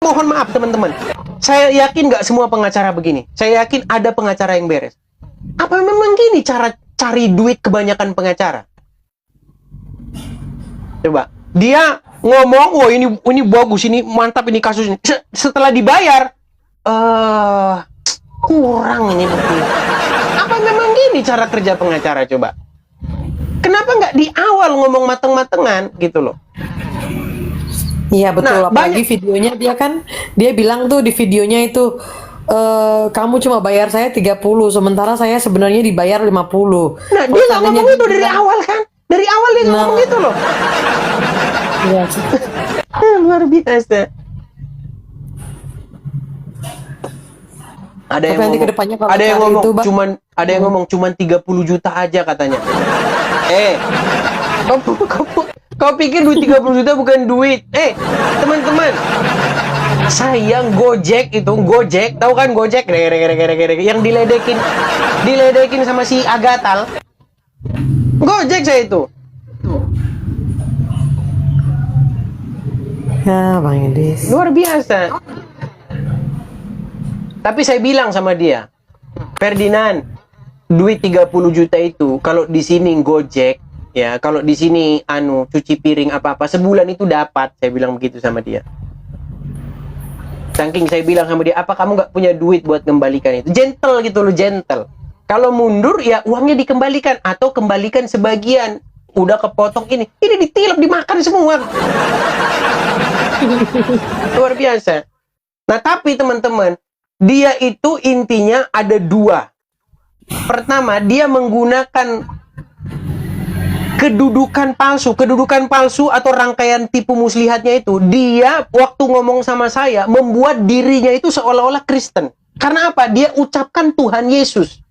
mohon maaf teman-teman. Saya yakin nggak semua pengacara begini. Saya yakin ada pengacara yang beres. Apa memang gini cara cari duit kebanyakan pengacara? Coba. Dia ngomong, wah ini bagus, ini mantap, ini kasus ini. Setelah dibayar, kurang ini bukti. Apa memang gini cara kerja pengacara coba? Kenapa nggak di awal ngomong mateng-matengan gitu loh? Iya betul, Nah, apalagi videonya dia bilang tuh di videonya itu kamu cuma bayar saya 30, sementara saya sebenarnya dibayar 50. Nah, dia nggak ngomong itu dari awal kan? Dari awal dia nggak ngomong itu loh. Iya. Luar biasa. Ada yang nanti ngomong, kedepannya kalau ada yang cari ngomong itu, Bang. ada yang ngomong cuman 30 juta aja katanya. Kau pikir duit 30 juta bukan duit? Teman-teman, sayang Gojek, tahu kan Gojek? Yang diledekin sama si Agatal. Gojek saya itu. Ya, Bang Edis. Luar biasa. Tapi saya bilang sama dia, Ferdinand, duit 30 juta itu kalau di sini Gojek, ya, kalau di sini cuci piring apa-apa sebulan itu dapat. Saya bilang begitu sama dia. Saking saya bilang sama dia, apa kamu nggak punya duit buat kembalikan itu? Gentle gitu loh, gentle. Kalau mundur ya uangnya dikembalikan atau kembalikan sebagian. Udah kepotong ini ditilep, dimakan semua. Luar biasa. Nah, tapi teman-teman, dia itu intinya ada dua. Pertama, dia menggunakan kedudukan palsu atau rangkaian tipu muslihatnya itu. Dia waktu ngomong sama saya membuat dirinya itu seolah-olah Kristen. Karena apa? Dia ucapkan Tuhan Yesus.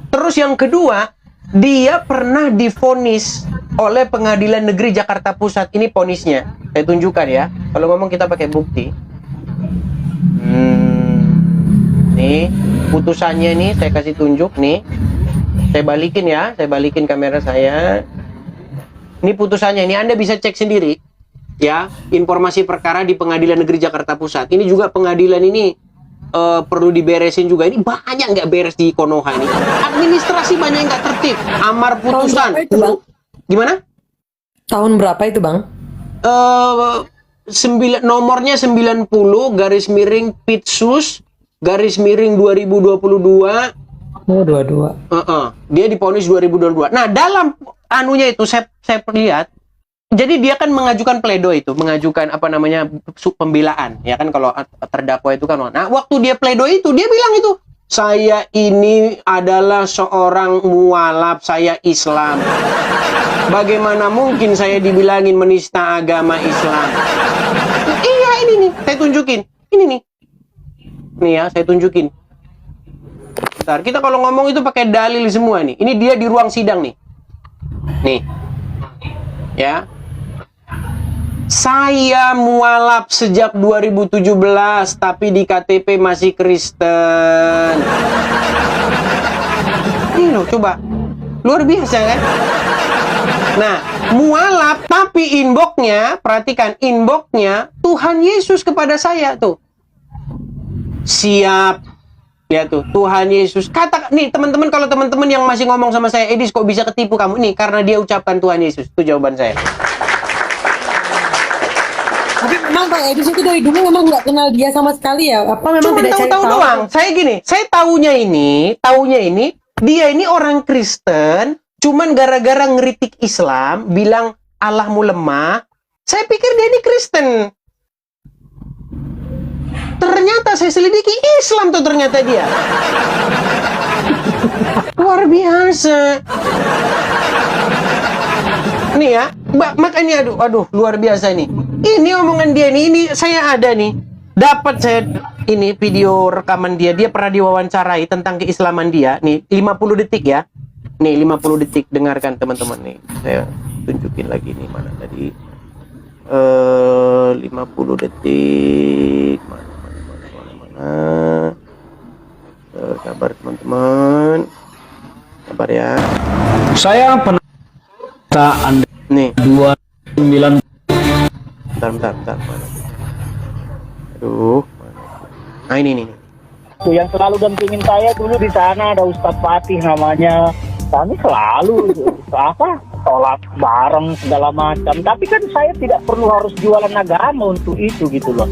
Terus yang kedua, dia pernah divonis oleh Pengadilan Negeri Jakarta Pusat. Ini vonisnya. Saya tunjukkan ya. Kalau ngomong kita pakai bukti. Nih, putusannya nih saya kasih tunjuk nih. Saya balikin ya, saya balikin kamera saya. Ini putusannya, ini Anda bisa cek sendiri. Ya, informasi perkara di Pengadilan Negeri Jakarta Pusat. Ini juga pengadilan ini perlu diberesin juga. Ini banyak nggak beres di Konoha ini. Administrasi banyak yang nggak tertib. Amar putusan. Tahun berapa itu, Bang? Gimana? Tahun berapa itu, Bang? Nomornya 90 garis miring Pitsus garis miring 2022. Oh, 22. Dia divonis 2022. Nah, dalam anunya itu saya lihat, jadi dia kan mengajukan pledo itu, mengajukan pembelaan, ya kan kalau terdakwa itu kan. Nah, waktu dia pledo itu, dia bilang itu, saya ini adalah seorang mualaf, saya Islam. Bagaimana mungkin saya dibilangin menista agama Islam? Iya, ini nih, saya tunjukin. Ini nih. Nih ya, saya tunjukin. Bentar, kita kalau ngomong itu pakai dalil semua nih. Ini dia di ruang sidang nih. Nih. Ya. Saya mualaf sejak 2017, tapi di KTP masih Kristen. Ini loh, coba. Luar biasa kan? Nah, mualaf, tapi inboxnya, perhatikan, inboxnya Tuhan Yesus kepada saya tuh. Siap. Lihat tuh, Tuhan Yesus. Kata, nih teman-teman, kalau teman-teman yang masih ngomong sama saya, Edis kok bisa ketipu kamu? Nih, karena dia ucapkan Tuhan Yesus. Itu jawaban saya. Tapi memang Bang Edis itu dari dulu memang nggak kenal dia sama sekali ya? Apa memang Cuma tidak cari tahu-tahu tahu? doang. Saya gini, saya taunya ini, dia ini orang Kristen, cuman gara-gara ngeritik Islam, bilang Allahmu lemah, saya pikir dia ini Kristen. Ternyata saya selidiki Islam tuh ternyata dia. Luar biasa. Nih ya, makanya aduh luar biasa nih. Ini omongan dia nih, ini saya ada nih. Dapat saya ini video rekaman dia pernah diwawancarai tentang keislaman dia. Nih 50 detik ya. Nih 50 detik, dengarkan teman-teman nih. Saya tunjukin lagi nih mana tadi. 50 detik. Mana. Sabar teman-teman. Sabar ya. Saya pernah Anda Nih 29 Bentar. Mana? Aduh. Nah ini. Itu yang selalu dampingin saya dulu di sana ada Ustadz Fatih namanya. Kami selalu sholat bareng segala macam. Tapi kan saya tidak perlu harus jualan agama untuk itu gitu loh.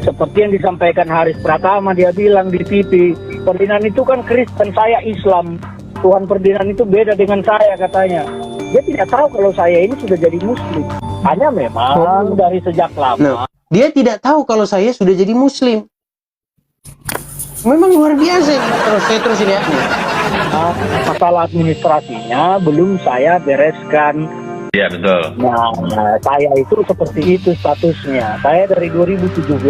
Seperti yang disampaikan Haris Pratama, dia bilang di TV, Ferdinand itu kan Kristen, saya Islam. Tuhan Ferdinand itu beda dengan saya katanya. Dia tidak tahu kalau saya ini sudah jadi Muslim. Hanya memang dari sejak lama. Dia tidak tahu kalau saya sudah jadi Muslim. Memang luar biasa. Terus ini ya. Masalah administrasinya belum saya bereskan. Iya betul. Nah, saya itu seperti itu statusnya. Saya dari 2017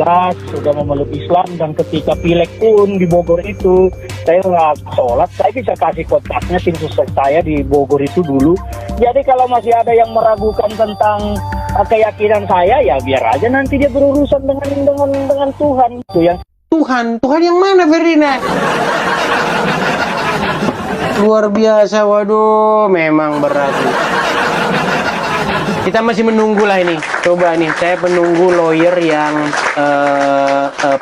sudah memeluk Islam dan ketika pileg pun di Bogor itu saya nggak sholat. Saya bisa kasih kontaknya tim sukses saya di Bogor itu dulu. Jadi kalau masih ada yang meragukan tentang keyakinan saya, ya biar aja nanti dia berurusan dengan Tuhan. Itu yang Tuhan yang mana Ferdinand? Luar biasa, waduh, memang berat. Kita masih menunggu lah ini. Coba nih, saya menunggu lawyer yang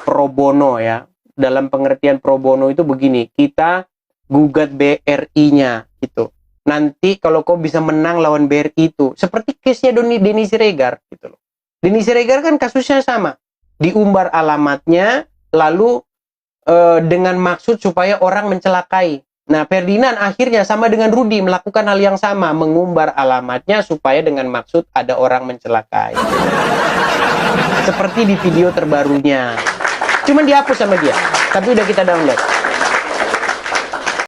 pro bono ya. Dalam pengertian pro bono itu begini, kita gugat BRI-nya gitu. Nanti kalau kau bisa menang lawan BRI itu, seperti case-nya Denny Siregar gitu loh. Denny Siregar kan kasusnya sama. Diumbar alamatnya, lalu dengan maksud supaya orang mencelakai. Nah, Ferdinand akhirnya sama dengan Rudy melakukan hal yang sama, mengumbar alamatnya supaya dengan maksud ada orang mencelakai. Seperti di video terbarunya. Cuman dihapus sama dia, tapi udah kita download.